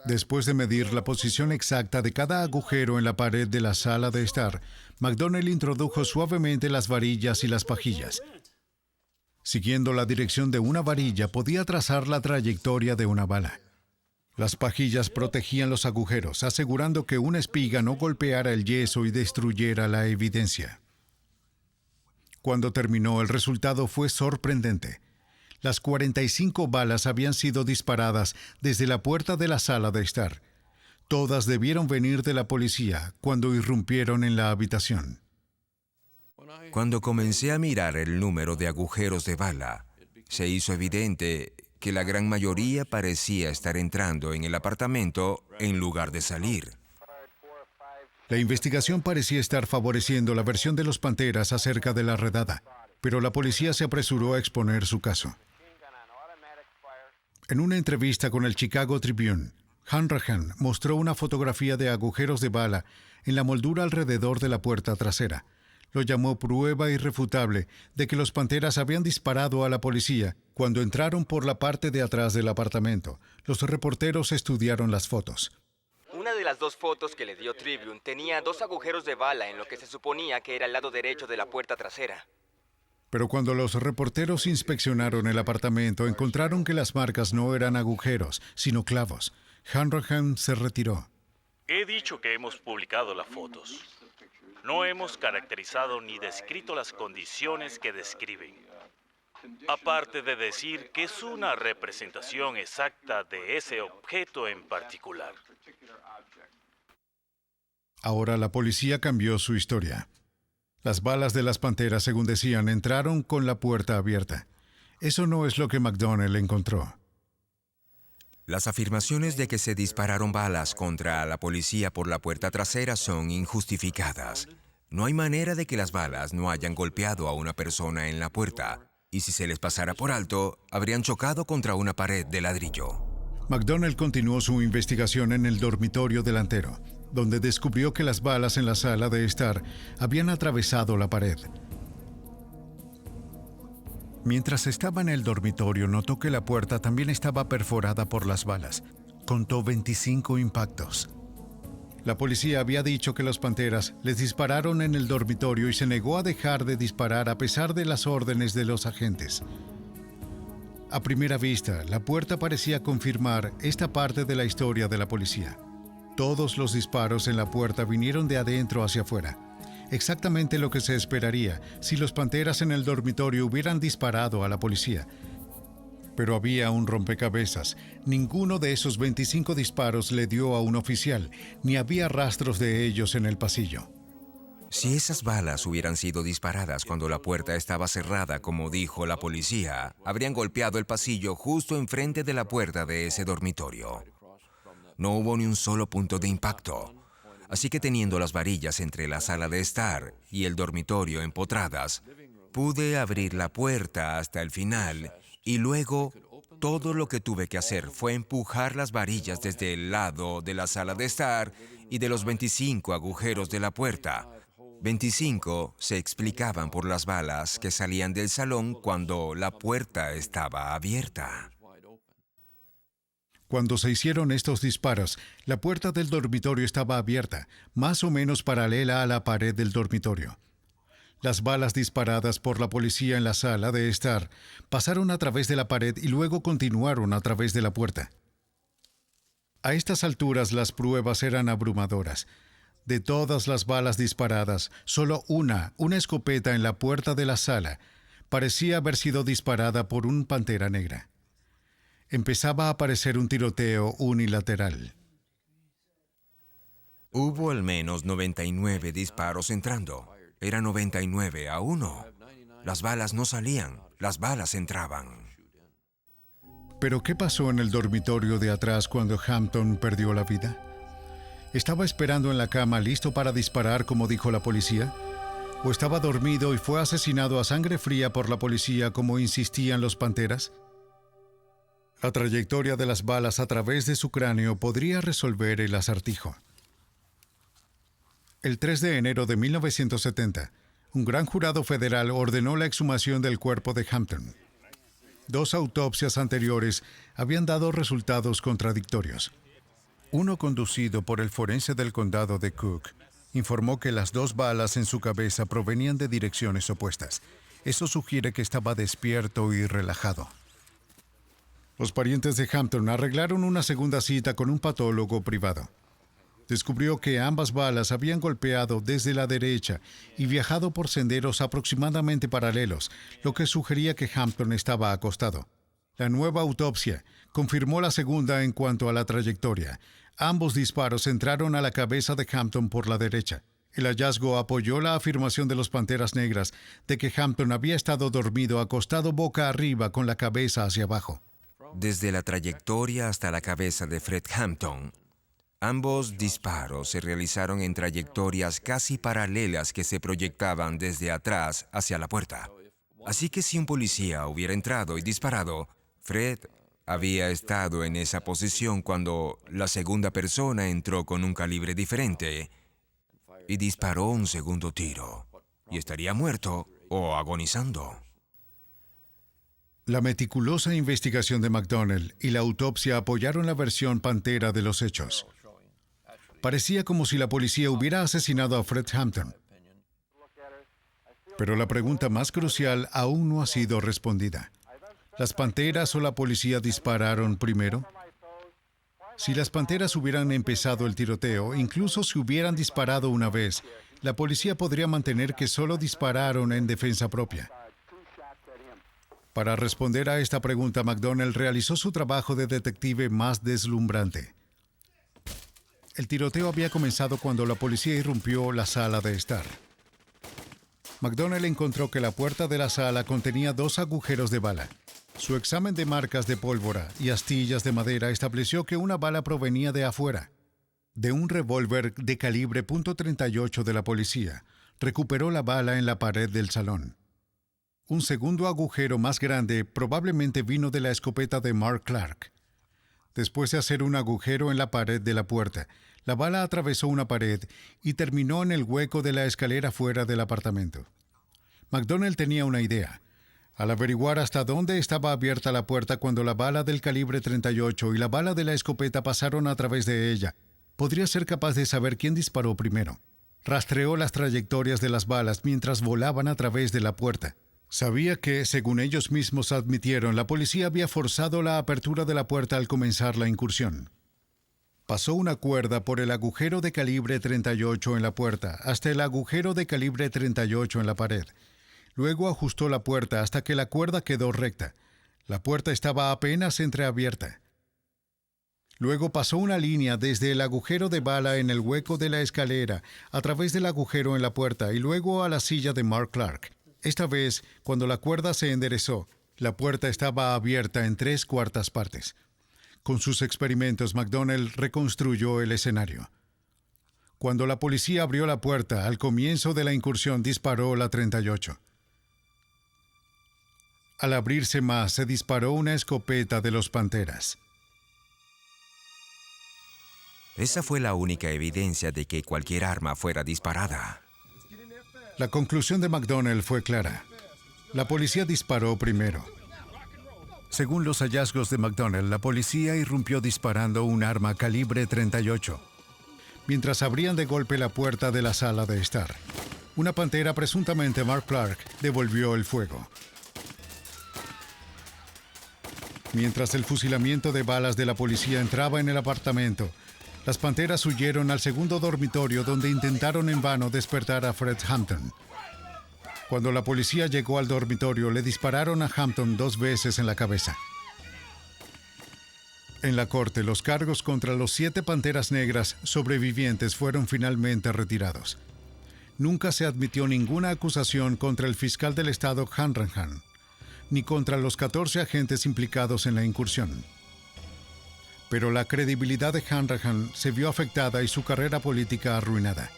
[SPEAKER 1] Después de medir la posición exacta de cada agujero en la pared de la sala de estar, McDonald introdujo suavemente las varillas y las pajillas. Siguiendo la dirección de una varilla, podía trazar la trayectoria de una bala. Las pajillas protegían los agujeros, asegurando que una espiga no golpeara el yeso y destruyera la evidencia. Cuando terminó, el resultado fue sorprendente. Las 45 balas habían sido disparadas desde la puerta de la sala de estar. Todas debieron venir de la policía cuando irrumpieron en la habitación.
[SPEAKER 11] Cuando comencé a mirar el número de agujeros de bala, se hizo evidente que la gran mayoría parecía estar entrando en el apartamento en lugar de salir.
[SPEAKER 1] La investigación parecía estar favoreciendo la versión de los Panteras acerca de la redada, pero la policía se apresuró a exponer su caso. En una entrevista con el Chicago Tribune, Hanrahan mostró una fotografía de agujeros de bala en la moldura alrededor de la puerta trasera. Lo llamó prueba irrefutable de que los Panteras habían disparado a la policía cuando entraron por la parte de atrás del apartamento. Los reporteros estudiaron las fotos.
[SPEAKER 12] Una de las dos fotos que le dio Tribune tenía 2 agujeros de bala en lo que se suponía que era el lado derecho de la puerta trasera.
[SPEAKER 1] Pero cuando los reporteros inspeccionaron el apartamento, encontraron que las marcas no eran agujeros, sino clavos. Hanrahan se retiró.
[SPEAKER 7] He dicho que hemos publicado las fotos. No hemos caracterizado ni descrito las condiciones que describen. Aparte de decir que es una representación exacta de ese objeto en particular.
[SPEAKER 1] Ahora la policía cambió su historia. Las balas de las Panteras, según decían, entraron con la puerta abierta. Eso no es lo que McDonnell encontró.
[SPEAKER 11] Las afirmaciones de que se dispararon balas contra la policía por la puerta trasera son injustificadas. No hay manera de que las balas no hayan golpeado a una persona en la puerta, y si se les pasara por alto, habrían chocado contra una pared de ladrillo.
[SPEAKER 1] McDonnell continuó su investigación en el dormitorio delantero, donde descubrió que las balas en la sala de estar habían atravesado la pared. Mientras estaba en el dormitorio, notó que la puerta también estaba perforada por las balas. Contó 25 impactos. La policía había dicho que los Panteras les dispararon en el dormitorio y se negó a dejar de disparar a pesar de las órdenes de los agentes. A primera vista, la puerta parecía confirmar esta parte de la historia de la policía. Todos los disparos en la puerta vinieron de adentro hacia afuera. Exactamente lo que se esperaría si los Panteras en el dormitorio hubieran disparado a la policía. Pero había un rompecabezas. Ninguno de esos 25 disparos le dio a un oficial, ni había rastros de ellos en el pasillo.
[SPEAKER 11] Si esas balas hubieran sido disparadas cuando la puerta estaba cerrada, como dijo la policía, habrían golpeado el pasillo justo enfrente de la puerta de ese dormitorio. No hubo ni un solo punto de impacto. Así que teniendo las varillas entre la sala de estar y el dormitorio empotradas, pude abrir la puerta hasta el final y luego todo lo que tuve que hacer fue empujar las varillas desde el lado de la sala de estar y de los 25 agujeros de la puerta. 25 se explicaban por las balas que salían del salón cuando la puerta estaba abierta.
[SPEAKER 1] Cuando se hicieron estos disparos, la puerta del dormitorio estaba abierta, más o menos paralela a la pared del dormitorio. Las balas disparadas por la policía en la sala de estar pasaron a través de la pared y luego continuaron a través de la puerta. A estas alturas las pruebas eran abrumadoras. De todas las balas disparadas, solo una escopeta en la puerta de la sala, parecía haber sido disparada por un Pantera Negra. Empezaba a aparecer un tiroteo unilateral.
[SPEAKER 11] Hubo al menos 99 disparos entrando. Era 99-1. Las balas no salían, las balas entraban.
[SPEAKER 1] ¿Pero qué pasó en el dormitorio de atrás cuando Hampton perdió la vida? ¿Estaba esperando en la cama listo para disparar, como dijo la policía? ¿O estaba dormido y fue asesinado a sangre fría por la policía, como insistían los Panteras? La trayectoria de las balas a través de su cráneo podría resolver el acertijo. El 3 de enero de 1970, un gran jurado federal ordenó la exhumación del cuerpo de Hampton. 2 autopsias anteriores habían dado resultados contradictorios. Uno conducido por el forense del condado de Cook informó que las 2 balas en su cabeza provenían de direcciones opuestas. Eso sugiere que estaba despierto y relajado. Los parientes de Hampton arreglaron una segunda cita con un patólogo privado. Descubrió que ambas balas habían golpeado desde la derecha y viajado por senderos aproximadamente paralelos, lo que sugería que Hampton estaba acostado. La nueva autopsia confirmó la segunda en cuanto a la trayectoria. Ambos disparos entraron a la cabeza de Hampton por la derecha. El hallazgo apoyó la afirmación de los Panteras Negras de que Hampton había estado dormido acostado boca arriba con la cabeza hacia abajo.
[SPEAKER 11] Desde la trayectoria hasta la cabeza de Fred Hampton, ambos disparos se realizaron en trayectorias casi paralelas que se proyectaban desde atrás hacia la puerta. Así que si un policía hubiera entrado y disparado, Fred había estado en esa posición cuando la segunda persona entró con un calibre diferente y disparó un segundo tiro. y estaría muerto o agonizando.
[SPEAKER 1] La meticulosa investigación de McDonnell y la autopsia apoyaron la versión pantera de los hechos. Parecía como si la policía hubiera asesinado a Fred Hampton. Pero la pregunta más crucial aún no ha sido respondida. ¿Las panteras o la policía dispararon primero? Si las panteras hubieran empezado el tiroteo, incluso si hubieran disparado una vez, la policía podría mantener que solo dispararon en defensa propia. Para responder a esta pregunta, McDonnell realizó su trabajo de detective más deslumbrante. El tiroteo había comenzado cuando la policía irrumpió la sala de estar. McDonnell encontró que la puerta de la sala contenía 2 agujeros de bala. Su examen de marcas de pólvora y astillas de madera estableció que una bala provenía de afuera. De un revólver de calibre .38 de la policía, recuperó la bala en la pared del salón. Un segundo agujero más grande probablemente vino de la escopeta de Mark Clark. Después de hacer un agujero en la pared de la puerta, la bala atravesó una pared y terminó en el hueco de la escalera fuera del apartamento. McDonnell tenía una idea. Al averiguar hasta dónde estaba abierta la puerta cuando la bala del calibre 38 y la bala de la escopeta pasaron a través de ella, podría ser capaz de saber quién disparó primero. Rastreó las trayectorias de las balas mientras volaban a través de la puerta. Sabía que, según ellos mismos admitieron, la policía había forzado la apertura de la puerta al comenzar la incursión. Pasó una cuerda por el agujero de calibre 38 en la puerta hasta el agujero de calibre 38 en la pared. Luego ajustó la puerta hasta que la cuerda quedó recta. La puerta estaba apenas entreabierta. Luego pasó una línea desde el agujero de bala en el hueco de la escalera a través del agujero en la puerta y luego a la silla de Mark Clark. Esta vez, cuando la cuerda se enderezó, la puerta estaba abierta en 3/4 partes. Con sus experimentos, McDonnell reconstruyó el escenario. Cuando la policía abrió la puerta, al comienzo de la incursión disparó la 38. Al abrirse más, se disparó una escopeta de los Panteras.
[SPEAKER 11] Esa fue la única evidencia de que cualquier arma fuera disparada.
[SPEAKER 1] La conclusión de McDonnell fue clara. La policía disparó primero. Según los hallazgos de McDonnell, la policía irrumpió disparando un arma calibre 38, mientras abrían de golpe la puerta de la sala de estar. Una pantera, presuntamente Mark Clark, devolvió el fuego. Mientras el fusilamiento de balas de la policía entraba en el apartamento, las panteras huyeron al segundo dormitorio donde intentaron en vano despertar a Fred Hampton. Cuando la policía llegó al dormitorio, le dispararon a Hampton 2 veces en la cabeza. En la corte, los cargos contra los 7 panteras negras sobrevivientes fueron finalmente retirados. Nunca se admitió ninguna acusación contra el fiscal del estado Hanrahan, ni contra los 14 agentes implicados en la incursión. Pero la credibilidad de Hanrahan se vio afectada y su carrera política arruinada.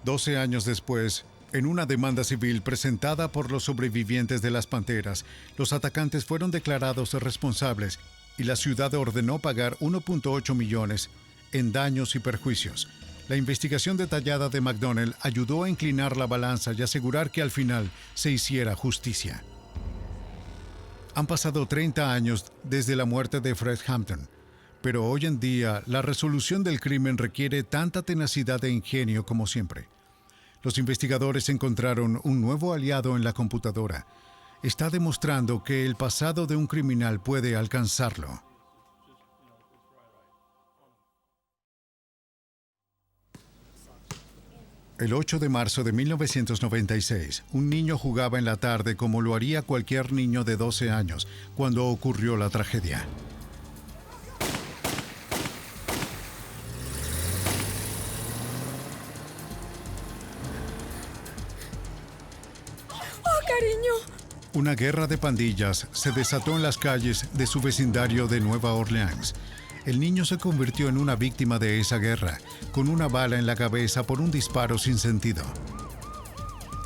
[SPEAKER 1] 12 años después, en una demanda civil presentada por los sobrevivientes de las panteras, los atacantes fueron declarados responsables y la ciudad ordenó pagar 1.8 millones en daños y perjuicios. La investigación detallada de McDonnell ayudó a inclinar la balanza y asegurar que al final se hiciera justicia. Han pasado 30 años desde la muerte de Fred Hampton, pero hoy en día la resolución del crimen requiere tanta tenacidad e ingenio como siempre. Los investigadores encontraron un nuevo aliado en la computadora. Está demostrando que el pasado de un criminal puede alcanzarlo. El 8 de marzo de 1996, un niño jugaba en la tarde como lo haría cualquier niño de 12 años cuando ocurrió la tragedia.
[SPEAKER 2] ¡Oh, cariño!
[SPEAKER 1] Una guerra de pandillas se desató en las calles de su vecindario de Nueva Orleans. El niño se convirtió en una víctima de esa guerra, con una bala en la cabeza por un disparo sin sentido.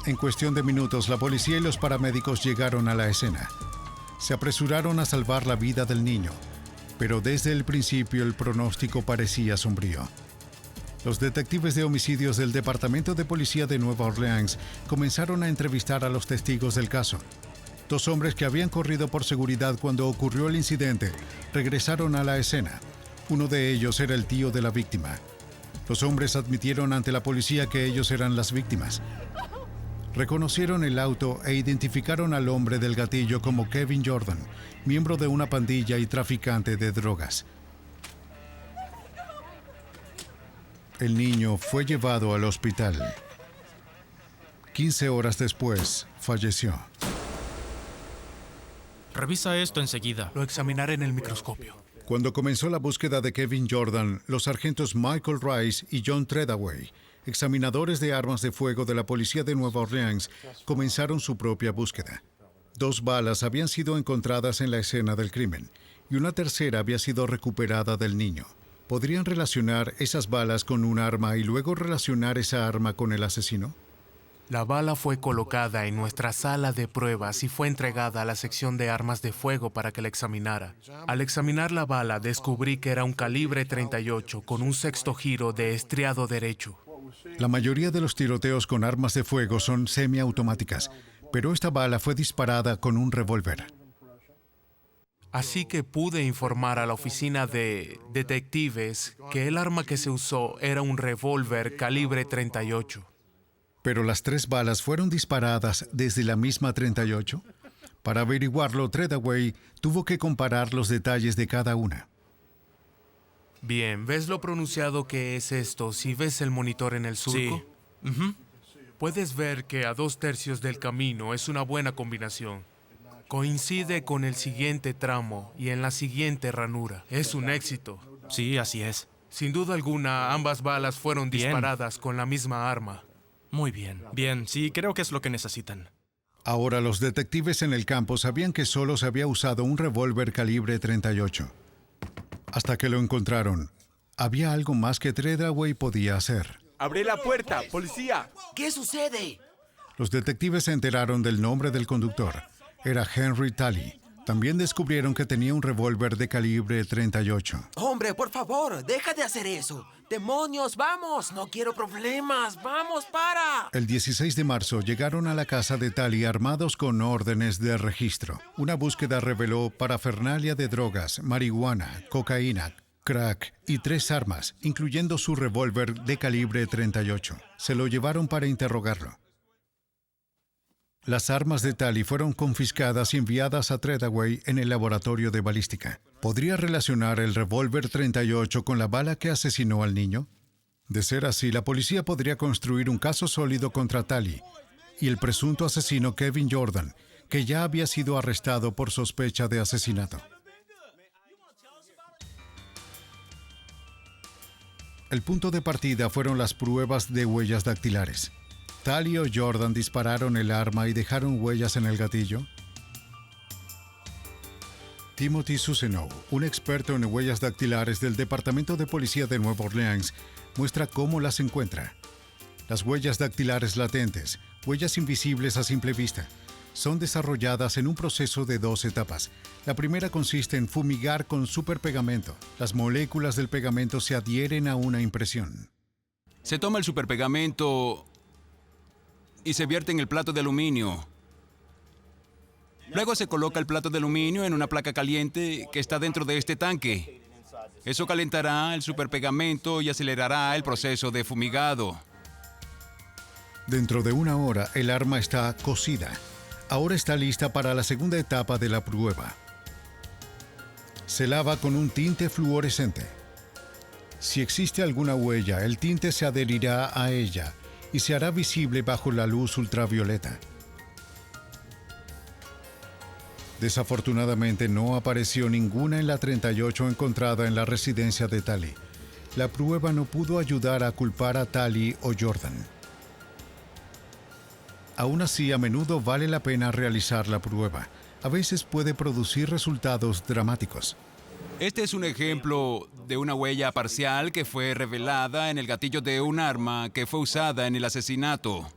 [SPEAKER 1] En cuestión de minutos, la policía y los paramédicos llegaron a la escena. Se apresuraron a salvar la vida del niño, pero desde el principio el pronóstico parecía sombrío. Los detectives de homicidios del Departamento de Policía de Nueva Orleans comenzaron a entrevistar a los testigos del caso. 2 hombres que habían corrido por seguridad cuando ocurrió el incidente regresaron a la escena. Uno de ellos era el tío de la víctima. Los hombres admitieron ante la policía que ellos eran las víctimas. Reconocieron el auto e identificaron al hombre del gatillo como Kevin Jordan, miembro de una pandilla y traficante de drogas. El niño fue llevado al hospital. 15 horas después, falleció.
[SPEAKER 13] Revisa esto enseguida.
[SPEAKER 14] Lo examinaré en el microscopio.
[SPEAKER 1] Cuando comenzó la búsqueda de Kevin Jordan, los sargentos Michael Rice y John Treadaway, examinadores de armas de fuego de la policía de Nueva Orleans, comenzaron su propia búsqueda. 2 balas habían sido encontradas en la escena del crimen y una tercera había sido recuperada del niño. ¿Podrían relacionar esas balas con un arma y luego relacionar esa arma con el asesino?
[SPEAKER 14] La bala fue colocada en nuestra sala de pruebas y fue entregada a la sección de armas de fuego para que la examinara. Al examinar la bala, descubrí que era un calibre 38 con un 6º giro de estriado derecho.
[SPEAKER 1] La mayoría de los tiroteos con armas de fuego son semiautomáticas, pero esta bala fue disparada con un revólver.
[SPEAKER 14] Así que pude informar a la oficina de detectives que el arma que se usó era un revólver calibre 38.
[SPEAKER 1] ¿Pero las 3 balas fueron disparadas desde la misma 38? Para averiguarlo, Treadaway tuvo que comparar los detalles de cada una.
[SPEAKER 14] Bien, ¿ves lo pronunciado que es esto si ves el monitor en el surco?
[SPEAKER 13] Sí.
[SPEAKER 14] Puedes ver que a 2/3 del camino es una buena combinación. Coincide con el siguiente tramo y en la siguiente ranura. Es un éxito.
[SPEAKER 13] Sí, así es.
[SPEAKER 14] Sin duda alguna, ambas balas fueron disparadas con la misma arma.
[SPEAKER 13] Muy bien. Bien, sí, creo que es lo que necesitan.
[SPEAKER 1] Ahora los detectives en el campo sabían que solo se había usado un revólver calibre 38. Hasta que lo encontraron. Había algo más que Treadaway podía hacer.
[SPEAKER 15] ¡Abre la puerta, policía!
[SPEAKER 16] ¿Qué sucede?
[SPEAKER 1] Los detectives se enteraron del nombre del conductor. Era Henry Talley. También descubrieron que tenía un revólver de calibre 38.
[SPEAKER 16] Hombre, por favor, deja de hacer eso. ¡Demonios, vamos! No quiero problemas. ¡Vamos, para!
[SPEAKER 1] El 16 de marzo llegaron a la casa de Talley armados con órdenes de registro. Una búsqueda reveló parafernalia de drogas, marihuana, cocaína, crack y 3 armas, incluyendo su revólver de calibre 38. Se lo llevaron para interrogarlo. Las armas de Talley fueron confiscadas y enviadas a Treadaway en el laboratorio de balística. ¿Podría relacionar el revólver 38 con la bala que asesinó al niño? De ser así, la policía podría construir un caso sólido contra Talley y el presunto asesino Kevin Jordan, que ya había sido arrestado por sospecha de asesinato. El punto de partida fueron las pruebas de huellas dactilares. ¿Talley o Jordan dispararon el arma y dejaron huellas en el gatillo? Timothy Susenow, un experto en huellas dactilares del Departamento de Policía de Nueva Orleans, muestra cómo las encuentra. Las huellas dactilares latentes, huellas invisibles a simple vista, son desarrolladas en un proceso de 2 etapas. La primera consiste en fumigar con superpegamento. Las moléculas del pegamento se adhieren a una impresión.
[SPEAKER 17] Se toma el superpegamento y se vierte en el plato de aluminio. Luego se coloca el plato de aluminio en una placa caliente que está dentro de este tanque. Eso calentará el superpegamento y acelerará el proceso de fumigado.
[SPEAKER 1] Dentro de 1 hora, el arma está cocida. Ahora está lista para la segunda etapa de la prueba. Se lava con un tinte fluorescente. Si existe alguna huella, el tinte se adherirá a ella y se hará visible bajo la luz ultravioleta. Desafortunadamente no apareció ninguna en la 38 encontrada en la residencia de Talley. La prueba no pudo ayudar a culpar a Talley o Jordan. Aún así, a menudo vale la pena realizar la prueba. A veces puede producir resultados dramáticos.
[SPEAKER 17] Este es un ejemplo de una huella parcial que fue revelada en el gatillo de un arma que fue usada en el asesinato.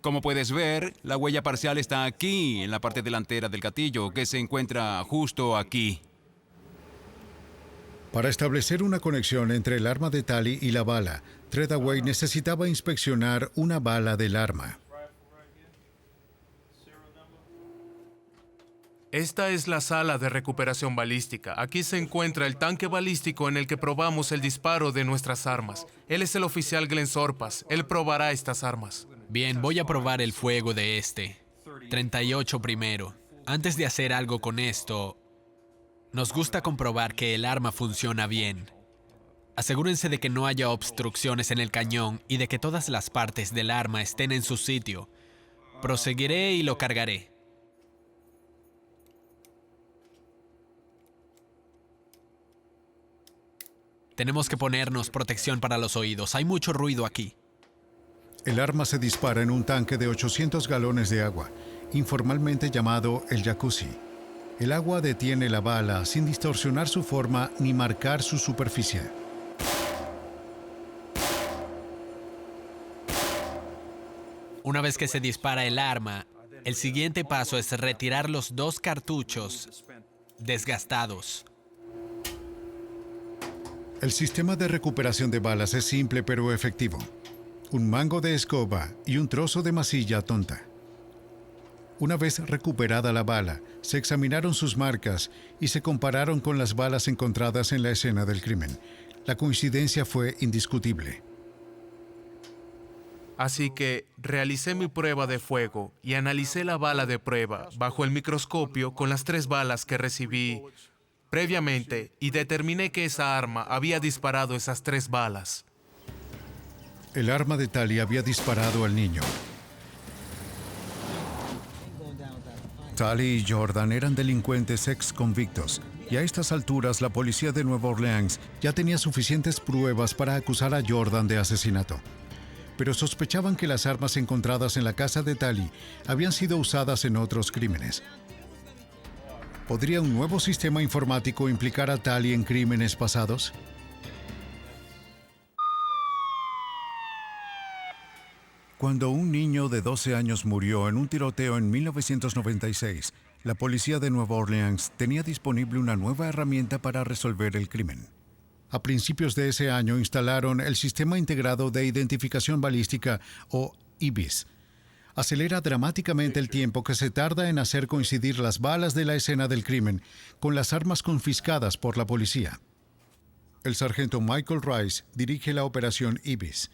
[SPEAKER 17] Como puedes ver, la huella parcial está aquí, en la parte delantera del gatillo, que se encuentra justo aquí.
[SPEAKER 1] Para establecer una conexión entre el arma de Tali y la bala, Treadaway necesitaba inspeccionar una bala del arma.
[SPEAKER 14] Esta es la sala de recuperación balística. Aquí se encuentra el tanque balístico en el que probamos el disparo de nuestras armas. Él es el oficial Glenn Sorpas. Él probará estas armas.
[SPEAKER 18] Bien, voy a probar el fuego de este. 38 primero. Antes de hacer algo con esto, nos gusta comprobar que el arma funciona bien. Asegúrense de que no haya obstrucciones en el cañón y de que todas las partes del arma estén en su sitio. Proseguiré y lo cargaré. Tenemos que ponernos protección para los oídos. Hay mucho ruido aquí.
[SPEAKER 1] El arma se dispara en un tanque de 800 galones de agua, informalmente llamado el jacuzzi. El agua detiene la bala sin distorsionar su forma ni marcar su superficie.
[SPEAKER 18] Una vez que se dispara el arma, el siguiente paso es retirar los 2 cartuchos desgastados.
[SPEAKER 1] El sistema de recuperación de balas es simple pero efectivo. Un mango de escoba y un trozo de masilla tonta. Una vez recuperada la bala, se examinaron sus marcas y se compararon con las balas encontradas en la escena del crimen. La coincidencia fue indiscutible.
[SPEAKER 14] Así que realicé mi prueba de fuego y analicé la bala de prueba bajo el microscopio con las 3 balas que recibí previamente y determiné que esa arma había disparado esas 3 balas.
[SPEAKER 1] El arma de Tali había disparado al niño. Tali y Jordan eran delincuentes ex convictos y a estas alturas la policía de Nueva Orleans ya tenía suficientes pruebas para acusar a Jordan de asesinato. Pero sospechaban que las armas encontradas en la casa de Tali habían sido usadas en otros crímenes. ¿Podría un nuevo sistema informático implicar a Tali en crímenes pasados? Cuando un niño de 12 años murió en un tiroteo en 1996, la policía de Nueva Orleans tenía disponible una nueva herramienta para resolver el crimen. A principios de ese año instalaron el Sistema Integrado de Identificación Balística, o IBIS. Acelera dramáticamente el tiempo que se tarda en hacer coincidir las balas de la escena del crimen con las armas confiscadas por la policía. El sargento Michael Rice dirige la operación IBIS.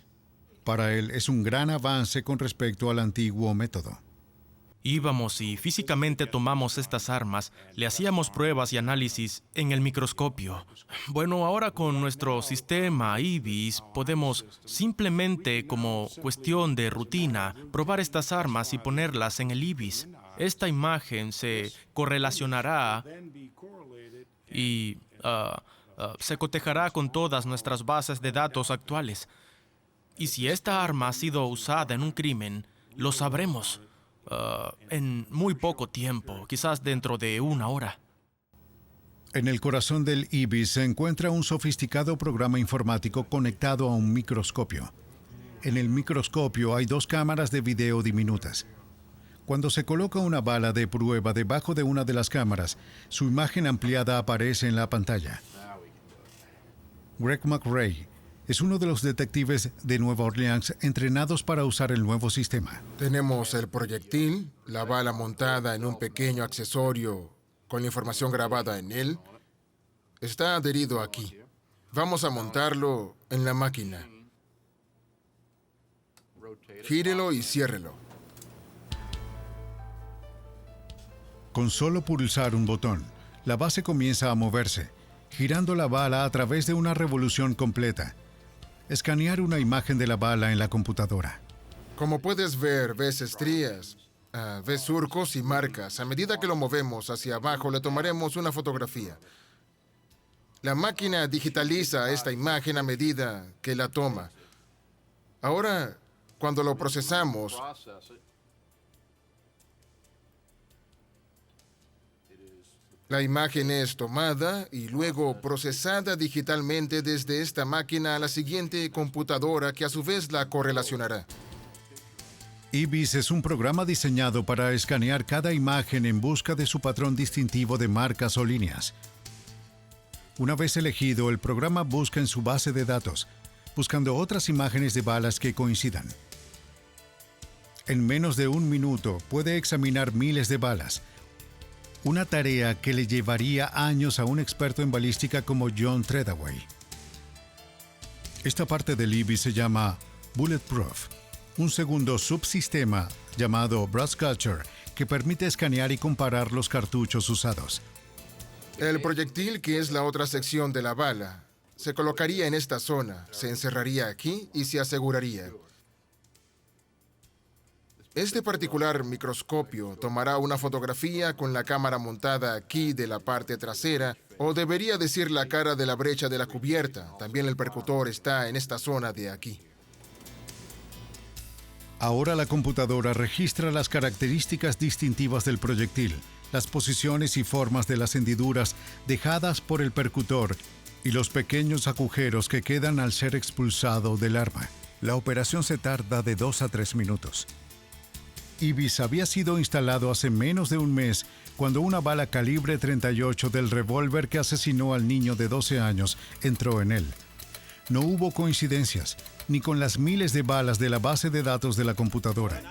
[SPEAKER 1] Para él es un gran avance con respecto al antiguo método.
[SPEAKER 13] Íbamos y físicamente tomamos estas armas, le hacíamos pruebas y análisis en el microscopio. Bueno, ahora con nuestro sistema IBIS podemos simplemente, como cuestión de rutina, probar estas armas y ponerlas en el IBIS. Esta imagen se correlacionará y se cotejará con todas nuestras bases de datos actuales. Y si esta arma ha sido usada en un crimen, lo sabremos en muy poco tiempo, quizás dentro de 1 hora.
[SPEAKER 1] En el corazón del IBIS se encuentra un sofisticado programa informático conectado a un microscopio. En el microscopio hay 2 cámaras de video diminutas. Cuando se coloca una bala de prueba debajo de una de las cámaras, su imagen ampliada aparece en la pantalla. Greg McRae es uno de los detectives de Nueva Orleans entrenados para usar el nuevo sistema.
[SPEAKER 19] Tenemos el proyectil, la bala montada en un pequeño accesorio con la información grabada en él. Está adherido aquí. Vamos a montarlo en la máquina. Gírelo y ciérrelo.
[SPEAKER 1] Con solo pulsar un botón, la base comienza a moverse, girando la bala a través de una revolución completa. Escanear una imagen de la bala en la computadora.
[SPEAKER 19] Como puedes ver, ves estrías, ves surcos y marcas. A medida que lo movemos hacia abajo, le tomaremos una fotografía. La máquina digitaliza esta imagen a medida que la toma. Ahora, cuando lo procesamos, la imagen es tomada y luego procesada digitalmente desde esta máquina a la siguiente computadora que a su vez la correlacionará.
[SPEAKER 1] IBIS es un programa diseñado para escanear cada imagen en busca de su patrón distintivo de marcas o líneas. Una vez elegido, el programa busca en su base de datos, buscando otras imágenes de balas que coincidan. En menos de un minuto puede examinar miles de balas, una tarea que le llevaría años a un experto en balística como John Treadaway. Esta parte del IBIS se llama Bulletproof, un segundo subsistema llamado Brasscatcher que permite escanear y comparar los cartuchos usados.
[SPEAKER 19] El proyectil, que es la otra sección de la bala, se colocaría en esta zona, se encerraría aquí y se aseguraría. Este particular microscopio tomará una fotografía con la cámara montada aquí de la parte trasera, o debería decir la cara de la brecha de la cubierta. También el percutor está en esta zona de aquí.
[SPEAKER 1] Ahora la computadora registra las características distintivas del proyectil, las posiciones y formas de las hendiduras dejadas por el percutor y los pequeños agujeros que quedan al ser expulsado del arma. La operación se tarda de 2 a 3 minutos. IBIS había sido instalado hace menos de un mes cuando una bala calibre 38 del revólver que asesinó al niño de 12 años entró en él. No hubo coincidencias, ni con las miles de balas de la base de datos de la computadora.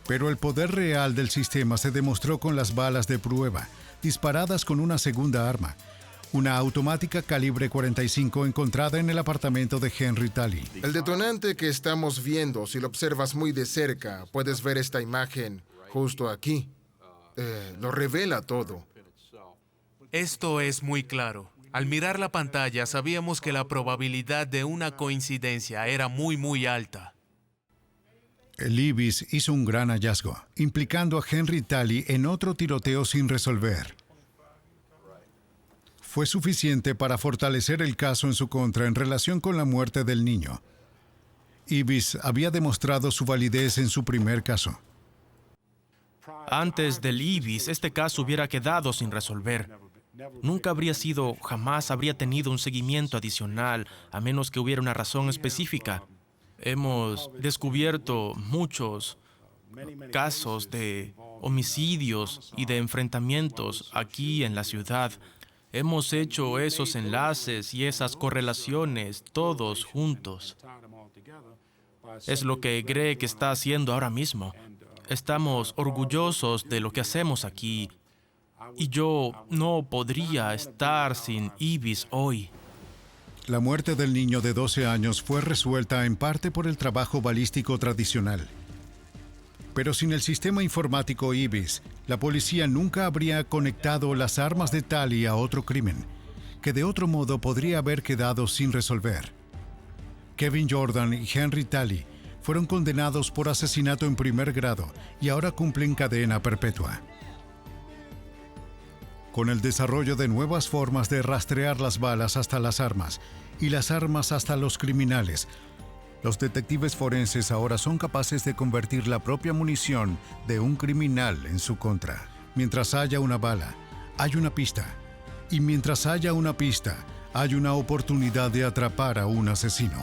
[SPEAKER 1] Pero el poder real del sistema se demostró con las balas de prueba, disparadas con una segunda arma, una automática calibre 45 encontrada en el apartamento de Henry Talley.
[SPEAKER 19] El detonante que estamos viendo, si lo observas muy de cerca, puedes ver esta imagen justo aquí. Lo revela todo.
[SPEAKER 14] Esto es muy claro. Al mirar la pantalla sabíamos que la probabilidad de una coincidencia era muy alta.
[SPEAKER 1] El IBIS hizo un gran hallazgo, implicando a Henry Talley en otro tiroteo sin resolver. Fue suficiente para fortalecer el caso en su contra en relación con la muerte del niño. IBIS había demostrado su validez en su primer caso.
[SPEAKER 13] Antes del IBIS, este caso hubiera quedado sin resolver. Nunca jamás habría tenido un seguimiento adicional, a menos que hubiera una razón específica. Hemos descubierto muchos casos de homicidios y de enfrentamientos aquí en la ciudad. Hemos hecho esos enlaces y esas correlaciones todos juntos. Es lo que Greg está haciendo ahora mismo. Estamos orgullosos de lo que hacemos aquí. Y yo no podría estar sin IBIS hoy.
[SPEAKER 1] La muerte del niño de 12 años fue resuelta en parte por el trabajo balístico tradicional. Pero sin el sistema informático IBIS, la policía nunca habría conectado las armas de Talley a otro crimen, que de otro modo podría haber quedado sin resolver. Kevin Jordan y Henry Talley fueron condenados por asesinato en primer grado y ahora cumplen cadena perpetua. Con el desarrollo de nuevas formas de rastrear las balas hasta las armas y las armas hasta los criminales, los detectives forenses ahora son capaces de convertir la propia munición de un criminal en su contra. Mientras haya una bala, hay una pista. Y mientras haya una pista, hay una oportunidad de atrapar a un asesino.